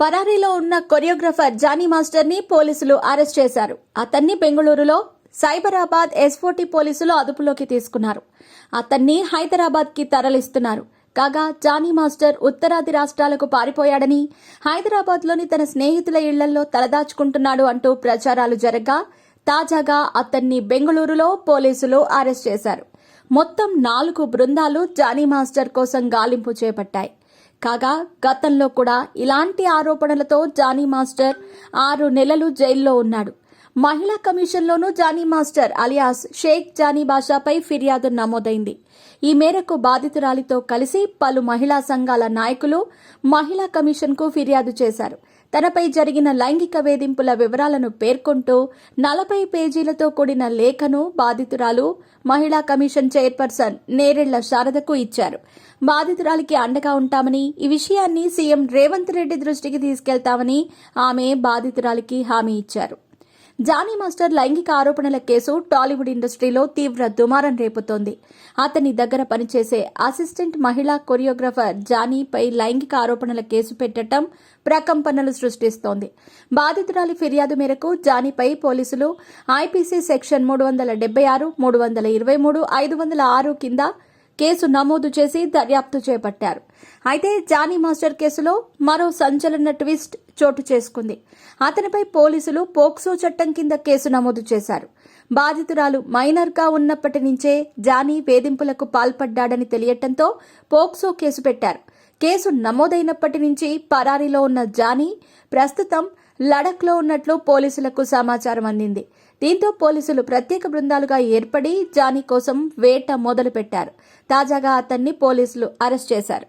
పరారీలో ఉన్న choreographer Johnny master ని పోలీసులు అరెస్ట్ చేశారు. అతన్ని బెంగళూరులో సైబరాబాద్ ఎస్ఓటీ పోలీసులు అదుపులోకి తీసుకున్నారు. అతన్ని హైదరాబాద్ కి తరలిస్తున్నారు. కాగా జానీ మాస్టర్ ఉత్తరాది రాష్ట్రాలకు పారిపోయాడని, హైదరాబాద్లోని తన స్నేహితుల ఇళ్లలో తలదాచుకుంటున్నాడు అంటూ ప్రచారాలు జరగ్గా తాజాగా అతన్ని బెంగళూరులో పోలీసులు అరెస్ట్ చేశారు. మొత్తం 4 బృందాలు జానీ మాస్టర్ కోసం గాలింపు చేపట్టాయి. కాగా గతంలో కూడా ఇలాంటి ఆరోపణలతో జానీ మాస్టర్ 6 నెలలు జైల్లో ఉన్నాడు. మహిళా కమిషన్లోనూ జానీ మాస్టర్ అలియాస్ షేక్ జానీ బాషాపై ఫిర్యాదు నమోదైంది. ఈ మేరకు బాధితురాలితో కలిసి పలు మహిళా సంఘాల నాయకులు మహిళా కమిషన్కు ఫిర్యాదు చేశారు. తనపై జరిగిన లైంగిక వేధింపుల వివరాలను పేర్కొంటూ 40 పేజీలతో కూడిన లేఖను బాధితురాలు మహిళా కమిషన్ చైర్పర్సన్ నేరెళ్ల శారదకు ఇచ్చారు. బాధితురాలికి అండగా ఉంటామని, ఈ విషయాన్ని సీఎం రేవంత్ రెడ్డి దృష్టికి తీసుకెళ్తామని ఆమె బాధితురాలికి హామీ ఇచ్చారు. జానీ మాస్టర్ లైంగిక ఆరోపణల కేసు టాలీవుడ్ ఇండస్ట్రీలో తీవ్ర దుమారం రేపుతోంది. అతని దగ్గర పనిచేసే అసిస్టెంట్ మహిళా కొరియోగ్రాఫర్ జానీపై లైంగిక ఆరోపణల కేసు పెట్టడం ప్రకంపనలు సృష్టిస్తోంది. బాధితురాలి ఫిర్యాదు మేరకు జానీపై పోలీసులు ఐపీసీ సెక్షన్ 376, 323, 506 కింద కేసు నమోదు చేసి దర్యాప్తు చేపట్టారు. అయితే జానీ మాస్టర్ కేసులో మరో సంచలన ట్విస్ట్ చోటు చేసుకుంది. అతనిపై పోలీసులు పోక్సో చట్టం కింద కేసు నమోదు చేశారు. బాధితురాలు మైనర్గా ఉన్నప్పటి నుంచే జానీ వేధింపులకు పాల్పడ్డాడని తెలియటంతో పోక్సో కేసు పెట్టారు. కేసు నమోదైనప్పటి నుంచి పరారీలో ఉన్న జానీ ప్రస్తుతం లడఖ్లో ఉన్నట్లు పోలీసులకు సమాచారం అందింది. దీంతో పోలీసులు ప్రత్యేక బృందాలుగా ఏర్పడి జానీ కోసం వేట మొదలుపెట్టారు. తాజాగా అతన్ని పోలీసులు అరెస్ట్ చేశారు.